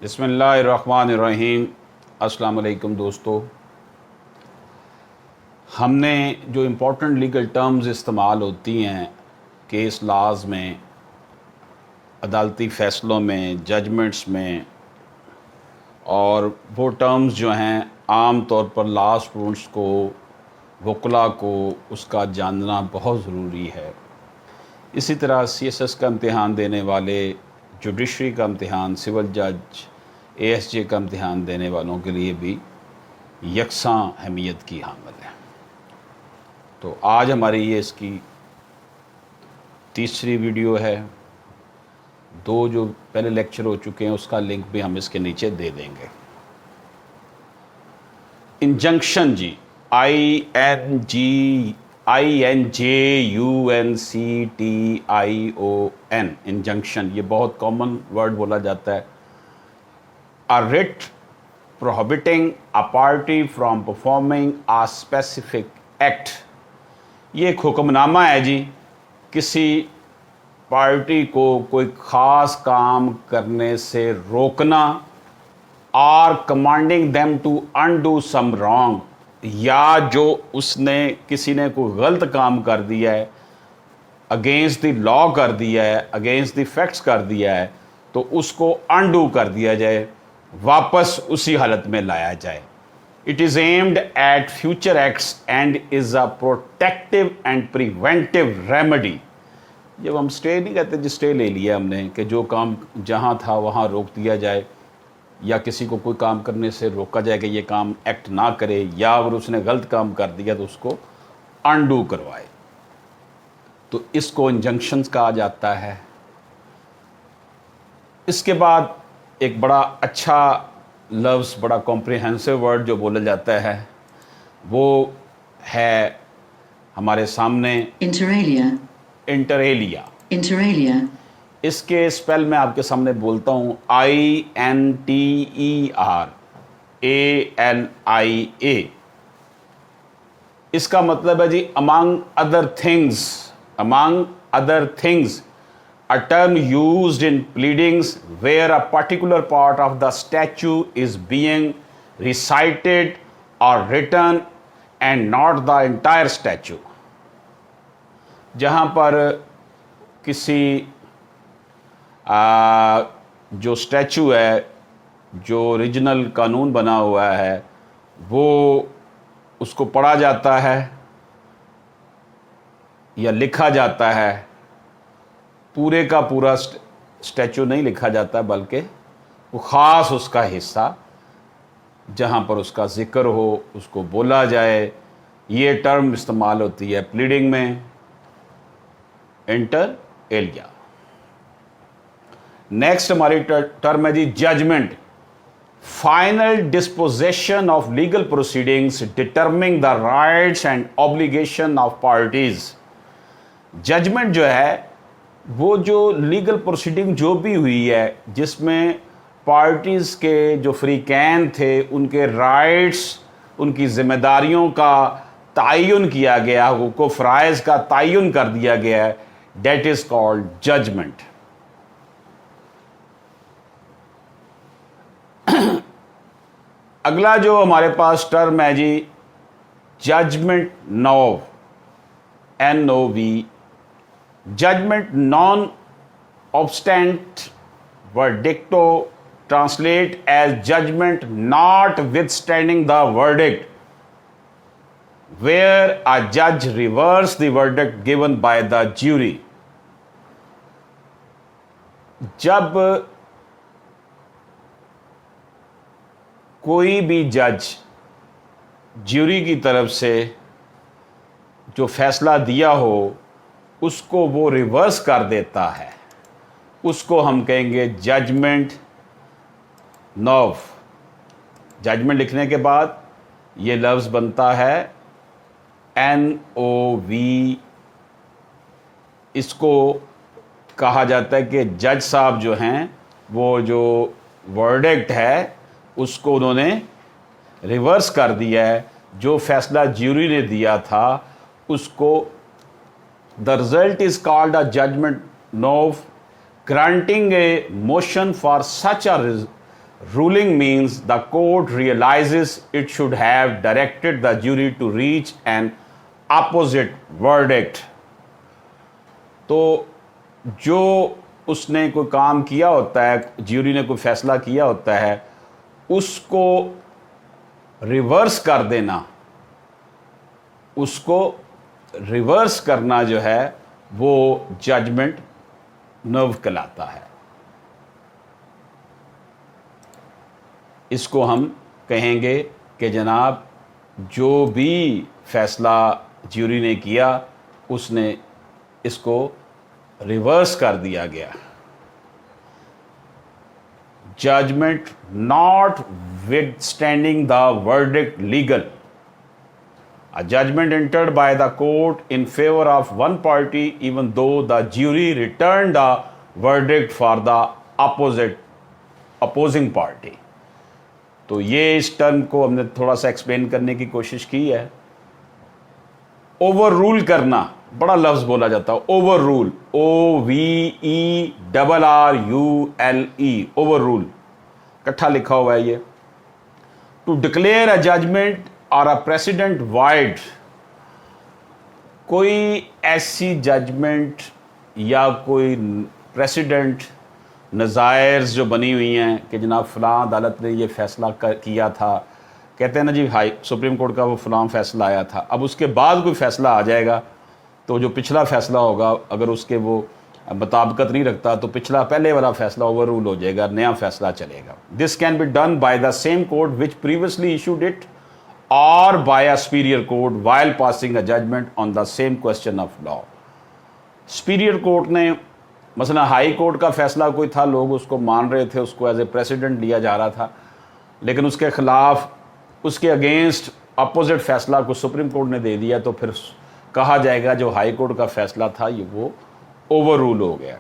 बिस्मिल्लाहिर्रहमानिर्रहीम। अस्सलाम वालेकुम दोस्तों। हमने जो इम्पोर्टेंट लीगल टर्म्स इस्तेमाल होती हैं केस लाज में, अदालती फ़ैसलों में, जजमेंट्स में, और वो टर्म्स जो हैं आम तौर पर लॉ स्टूडेंट्स को, वकला को उसका जानना बहुत ज़रूरी है। इसी तरह CSS का इम्तिहान देने वाले, जुडिशरी का इम्तिहान, सिविल जज, ASJ का इम्तिहान देने वालों के लिए भी यकसां अहमियत की हामिल है। तो आज हमारी ये इसकी तीसरी वीडियो है। दो जो पहले लेक्चर हो चुके हैं उसका लिंक भी हम इसके नीचे दे देंगे। इंजंक्शन जी, INJUNCTION, इंजंक्शन, ये बहुत कॉमन वर्ड बोला जाता है। A writ prohibiting a party from performing a specific act, ये एक हुक्मनामा है जी, किसी पार्टी को कोई ख़ास काम करने से रोकना, और commanding them to undo some wrong, या जो उसने किसी ने कोई गलत काम कर दिया है, अगेंस्ट द लॉ कर दिया है, अगेंस्ट द फैक्ट्स कर दिया है, तो उसको अनडू कर दिया जाए, वापस उसी हालत में लाया जाए। It is aimed at future acts and is a protective and preventive remedy. जब हम स्टे नहीं कहते, जो स्टे ले लिया हमने कि जो काम जहाँ था वहाँ रोक दिया जाए, या किसी को कोई काम करने से रोका जाए कि ये काम एक्ट ना करे, या अगर उसने गलत काम कर दिया तो उसको अनडू करवाए, तो इसको इंजंक्शंस कहा जाता है। इसके बाद एक बड़ा अच्छा लफ्ज़, बड़ा कॉम्प्रिहेंसिव वर्ड जो बोला जाता है वो है हमारे सामने इंटर एलिया। इसके स्पेल मैं आपके सामने बोलता हूँ, INTERALIA। इसका मतलब है जी among other things, a term used in pleadings where a particular part of the statute is being recited or written and not the entire statute। जहाँ पर किसी जो स्टैचू है, जो ओरिजिनल कानून बना हुआ है, वो उसको पढ़ा जाता है या लिखा जाता है। पूरे का पूरा स्टैचू नहीं लिखा जाता, बल्कि वो ख़ास उसका हिस्सा जहाँ पर उसका ज़िक्र हो उसको बोला जाए। ये टर्म इस्तेमाल होती है प्लीडिंग में, इंटर एलिया। नेक्स्ट हमारी टर्म है जी judgment, final disposition of legal proceedings determining the rights and obligation of parties. Judgment जो है वो जो लीगल प्रोसीडिंग जो भी हुई है, जिसमें पार्टीज़ के जो फ्रीकैन थे उनके राइट्स, उनकी ज़िम्मेदारियों का तयन किया गया, हुकूक़ फ़राइज़ का तयन कर दिया गया है, डेट इज़ कॉल्ड जजमेंट। अगला जो हमारे पास टर्म है जी judgment NOV, NOV। Judgment non-obstant verdicto translate as judgment notwithstanding the verdict, where a judge reverses the verdict given by the jury। जब कोई भी जज ज्यूरी की तरफ से जो फैसला दिया हो उसको वो रिवर्स कर देता है, उसको हम कहेंगे जजमेंट नोव। जजमेंट लिखने के बाद ये लफ्ज़ बनता है NOV। इसको कहा जाता है कि जज साहब जो हैं वो जो वर्डिक्ट है उसको उन्होंने रिवर्स कर दिया है, जो फैसला ज्यूरी ने दिया था उसको। The result is called a judgment nov, granting a motion for such a ruling means the court realizes it should have directed the jury to reach an opposite verdict. तो जो उसने कोई काम किया होता है, ज्यूरी ने कोई फैसला किया होता है, उसको रिवर्स कर देना, उसको रिवर्स करना जो है वो जजमेंट नर्व कहलाता है. इसको हम कहेंगे कि जनाब जो भी फैसला ज्यूरी ने किया उसने इसको रिवर्स कर दिया गया. Judgment not withstanding the verdict legal. A judgment entered by the court in favor of one party even though the jury returned a verdict for the opposing party. तो ये इस टर्म को हमने थोड़ा सा एक्सप्लेन करने की कोशिश की है. ओवर रूल करना बड़ा लफ्ज़ बोला जाता है, over rule, OVERRULE, over rule इकट्ठा लिखा हुआ है ये. टू डिक्लेयर अ जजमेंट और अ प्रेसिडेंट वाइड, कोई ऐसी जजमेंट या कोई प्रेसिडेंट नज़ायर्स जो बनी हुई हैं कि जनाब फ़लाँ अदालत ने ये फ़ैसला किया था, कहते हैं ना जी हाई सुप्रीम कोर्ट का वो फ़लाँ फ़ैसला आया था, अब उसके बाद कोई फ़ैसला आ जाएगा तो जो पिछला फ़ैसला होगा अगर उसके वो मुताबिकत नहीं रखता तो पिछला पहले वाला फ़ैसला ओवर रूल हो जाएगा, नया फ़ैसला चलेगा. This can be done by the same court which previously issued it और by a superior court while passing a judgment on the same question of law. Superior court ने मसला हाई कोर्ट का फ़ैसला कोई था, लोग उसको मान रहे थे, उसको एज ए प्रेसिडेंट लिया जा रहा था, लेकिन उसके ख़िलाफ़ उसके अगेंस्ट अपोजिट फ़ैसला को सुप्रीम कोर्ट ने दे दिया तो फिर कहा जाएगा जो हाई कोर्ट का फ़ैसला था ये वो ओवर रूल हो गया.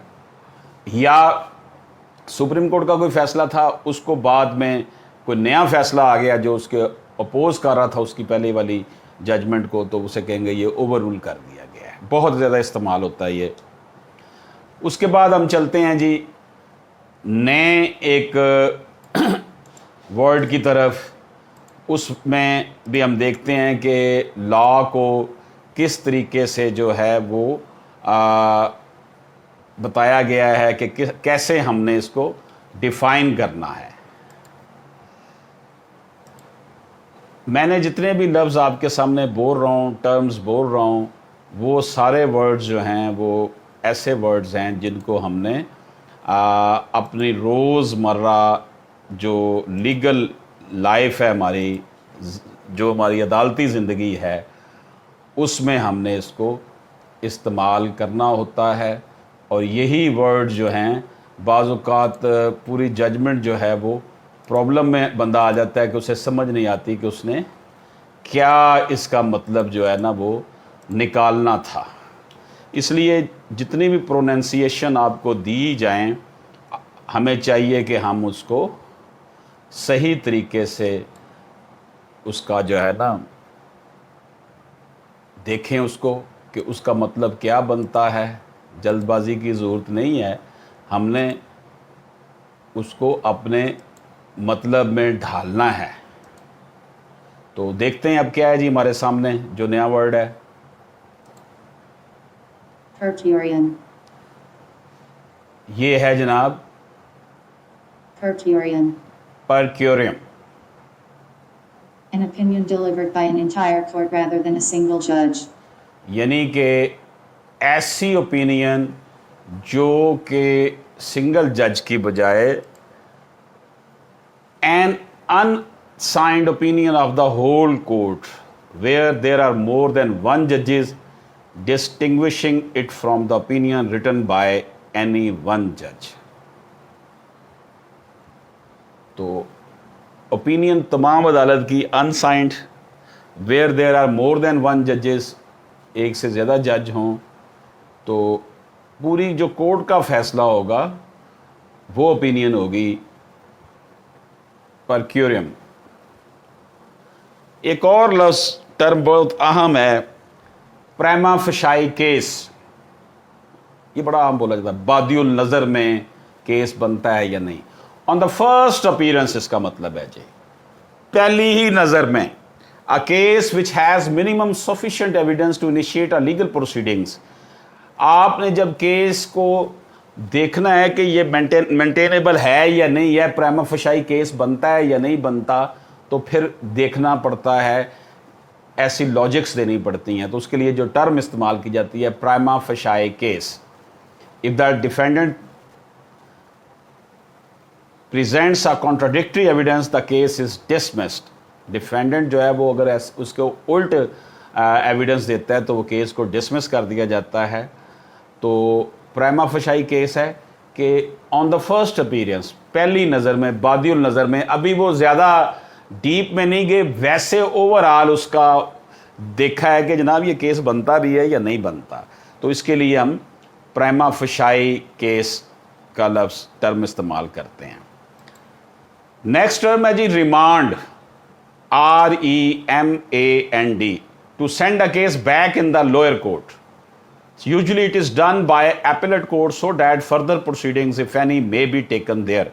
या सुप्रीम कोर्ट का कोई फ़ैसला था उसको बाद में कोई नया फ़ैसला आ गया जो उसके अपोज कर रहा था उसकी पहले वाली जजमेंट को, तो उसे कहेंगे ये ओवर रूल कर दिया गया है. बहुत ज़्यादा इस्तेमाल होता है ये. उसके बाद हम चलते हैं जी नए एक वर्ड की तरफ. उसमें भी हम देखते हैं कि लॉ को किस तरीके से जो है वो बताया गया है कि कैसे हमने इसको डिफ़ाइन करना है. मैंने जितने भी लफ्ज़ आपके सामने बोल रहा हूँ, टर्म्स बोल रहा हूँ, वो सारे वर्ड्स जो हैं वो ऐसे वर्ड्स हैं जिनको हमने अपनी रोज़मर्रा जो लीगल लाइफ है हमारी, जो हमारी अदालती ज़िंदगी है, उसमें हमने इसको इस्तेमाल करना होता है. और यही वर्ड जो हैं बाज़ औक़ात पूरी जजमेंट जो है वो प्रॉब्लम में बंदा आ जाता है कि उसे समझ नहीं आती कि उसने क्या इसका मतलब जो है ना वो निकालना था. इसलिए जितनी भी प्रोनाउंसिएशन आपको दी जाएं हमें चाहिए कि हम उसको सही तरीके से उसका जो है ना देखें उसको कि उसका मतलब क्या बनता है. जल्दबाजी की ज़रूरत नहीं है, हमने उसको अपने मतलब में ढालना है. तो देखते हैं अब क्या है जी हमारे सामने जो नया वर्ड है. Per curiam. ये है जनाब Per curiam. per curiam. An opinion delivered by an entire court rather than a single judge. यानी कि ऐसी ओपिनियन जो कि सिंगल जज की बजाय N unsigned opinion of the whole court where there are more than one जजेस distinguishing it from the opinion written by any one जज. तो ओपिनियन तमाम अदालत की unsigned where there are more than one जजेस, एक से ज़्यादा जज हों, तो पूरी जो कोर्ट का फ़ैसला होगा वो ओपिनियन होगी पर क्यूरियम. एक और लफ्ज़ टर्म बहुत अहम है, प्रिमा फेसाई केस. ये बड़ा आम बोला जाता है, बादियुल नज़र में केस बनता है या नहीं. ऑन द फर्स्ट अपीयरेंस इसका मतलब है जी पहली ही नज़र में a case which has minimum sufficient evidence to initiate a legal proceedings. आपने जब केस को देखना है कि ये मेंटेनेबल है या नहीं है, प्राइमा फशाई केस बनता है या नहीं बनता, तो फिर देखना पड़ता है, ऐसी लॉजिक्स देनी पड़ती हैं। तो उसके लिए जो टर्म इस्तेमाल की जाती है prima facie case. If the defendant presents a contradictory evidence the case is dismissed. Defendant जो है वो अगर उसके उल्ट एविडेंस देता है तो वो केस को डिसमिस कर दिया जाता है। तो प्राइमा फशाई केस है कि ऑन द फर्स्ट अपीयरेंस, पहली नज़र में, बादियुल नज़र में, अभी वो ज़्यादा डीप में नहीं गए, वैसे ओवरऑल उसका देखा है कि जनाब ये केस बनता भी है या नहीं बनता, तो इसके लिए हम प्राइमा फशाई केस का लफ्ज़ टर्म इस्तेमाल करते हैं। नेक्स्ट टर्म है जी remand, REMAND, to send a case back in the lower court. Usually it is done by appellate court so that further proceedings if any may be taken there।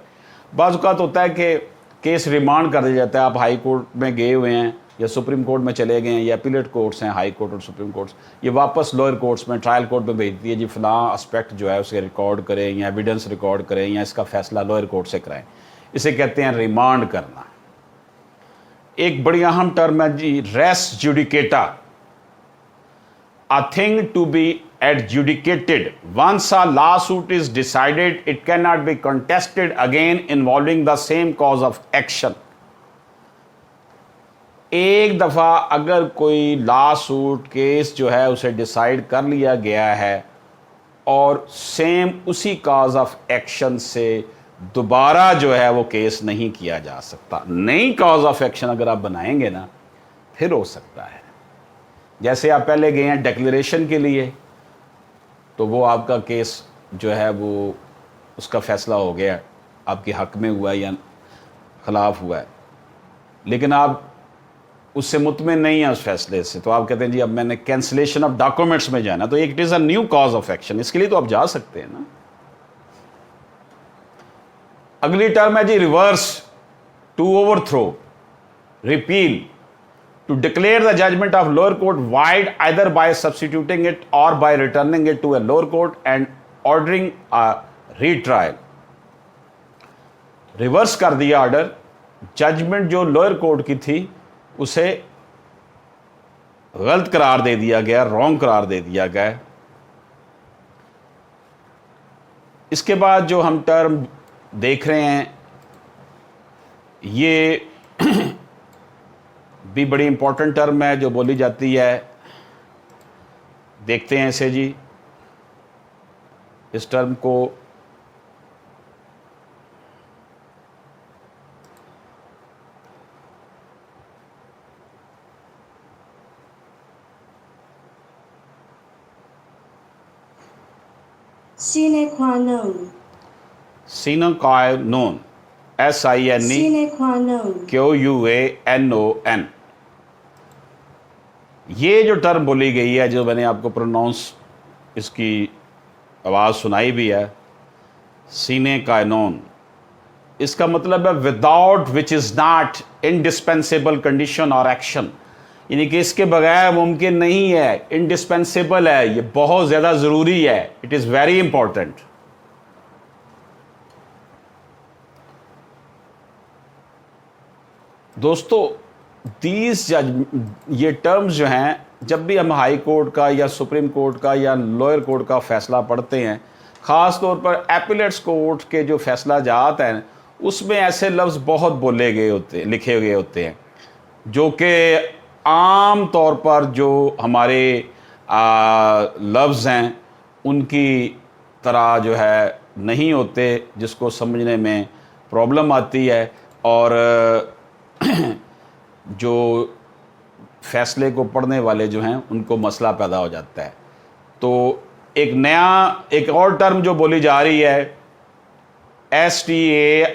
बाज़ औक़ात होता है कि केस रिमांड कर दिया जाता है, आप हाई कोर्ट में गए हुए हैं या सुप्रीम कोर्ट में चले गए हैं या अपीलेट कोर्ट्स हैं, हाई कोर्ट और सुप्रीम कोर्ट्स, ये वापस लोअर कोर्ट्स में ट्रायल कोर्ट में भेजती है जी फ़लाँ एस्पेक्ट जो है उसे रिकॉर्ड करें या एविडेंस रिकॉर्ड करें या इसका फ़ैसला लोअर कोर्ट से कराएं। इसे कहते हैं रिमांड करना। एक बड़ी अहम टर्म है जी res judicata, a thing to be adjudicated once a lawsuit is decided it cannot be contested again involving the same cause of action। एक दफ़ा अगर कोई लॉसूट केस जो है उसे डिसाइड कर लिया गया है और सेम उसी कॉज ऑफ एक्शन से दोबारा जो है वो केस नहीं किया जा सकता। नई कॉज ऑफ एक्शन अगर आप बनाएंगे ना फिर हो सकता है। जैसे आप पहले गए हैं डिक्लेरेशन के लिए तो वो आपका केस जो है वो उसका फ़ैसला हो गया, आपके हक़ में हुआ या ख़िलाफ़ हुआ है, लेकिन आप उससे मुतमिन नहीं है उस फैसले से, तो आप कहते हैं जी अब मैंने कैंसिलेशन ऑफ डॉक्यूमेंट्स में जाना, तो एक it is a new cause of action, इसके लिए तो आप जा सकते हैं ना। अगली टर्म है जी reverse, to overthrow, repeal, to declare the judgment of lower court void either by substituting it or by returning it to a lower court and ordering a retrial। Reverse कर दिया ऑर्डर, जजमेंट जो lower court की थी उसे गलत करार दे दिया गया, रॉन्ग करार दे दिया गया। इसके बाद जो हम टर्म देख रहे हैं ये भी बड़ी इंपॉर्टेंट टर्म है जो बोली जाती है। देखते हैं इसे जी, इस टर्म को sine qua non, सीनो कानून, SINE sine qua non, QUANON। ये जो टर्म बोली गई है, जो मैंने आपको प्रोनाउंस इसकी आवाज़ सुनाई भी है, सीने कानून, इसका मतलब है without which is not indispensable condition और एक्शन, यानी कि इसके बगैर मुमकिन नहीं है, इंडिस्पेंसेबल है, ये बहुत ज़्यादा ज़रूरी है, इट इज़ वेरी इंपॉर्टेंट। दोस्तों ये टर्म्स जो हैं, जब भी हम हाई कोर्ट का या सुप्रीम कोर्ट का या लोअर कोर्ट का फ़ैसला पढ़ते हैं, ख़ास तौर पर एपिलेट्स कोर्ट के जो फैसला जात हैं उसमें ऐसे लफ्ज़ बहुत बोले गए होते, लिखे गए होते हैं जो कि आम तौर पर जो हमारे लफ्ज़ हैं उनकी तरह जो है नहीं होते, जिसको समझने में प्रॉब्लम आती है और जो फैसले को पढ़ने वाले जो हैं उनको मसला पैदा हो जाता है। तो एक और टर्म जो बोली जा रही है STAREDECISIS,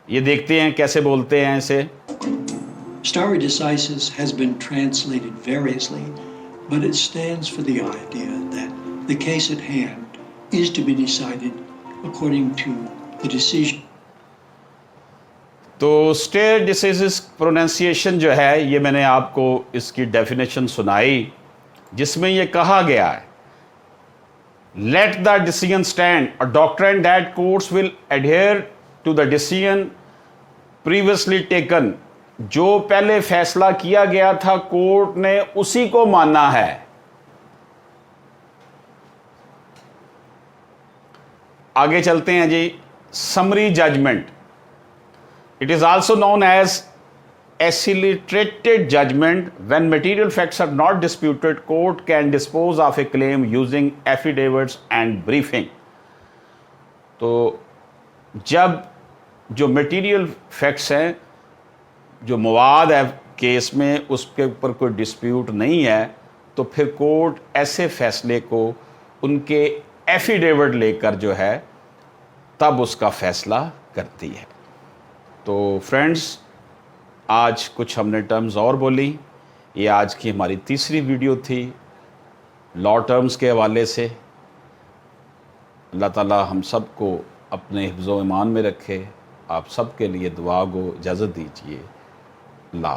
ये देखते हैं कैसे बोलते हैं इसे। Stare decisis has been translated variously but it stands for the idea that the case at hand is to be decided according to the decision. تو اسٹے ڈیسیزز پروننسیشن جو ہے یہ میں نے آپ کو اس کی ڈیفینیشن سنائی، جس میں یہ کہا گیا ہے let the decision stand a doctrine that courts will adhere to the decision previously taken, جو پہلے فیصلہ کیا گیا تھا کورٹ نے اسی کو ماننا ہے. آگے چلتے ہیں جی. Summary judgment. It is also known as accelerated judgment. When material facts are not disputed, court can dispose of a claim using affidavits and briefing. تو جب جو میٹیریل فیکٹس ہیں، جو مواد ہے کیس میں، اس کے اوپر کوئی ڈسپیوٹ نہیں ہے، تو پھر کورٹ ایسے فیصلے کو ان کے ایفیڈیوٹ لے کر جو ہے تب اس کا فیصلہ کرتی ہے. تو فرینڈز، آج کچھ ہم نے ٹرمز اور بولی. یہ آج کی ہماری تیسری ویڈیو تھی لا ٹرمز کے حوالے سے. اللہ تعالی ہم سب کو اپنے حفظ و ایمان میں رکھے. آپ سب کے لیے دعا گو. اجازت دیجیے. اللہ حافظ.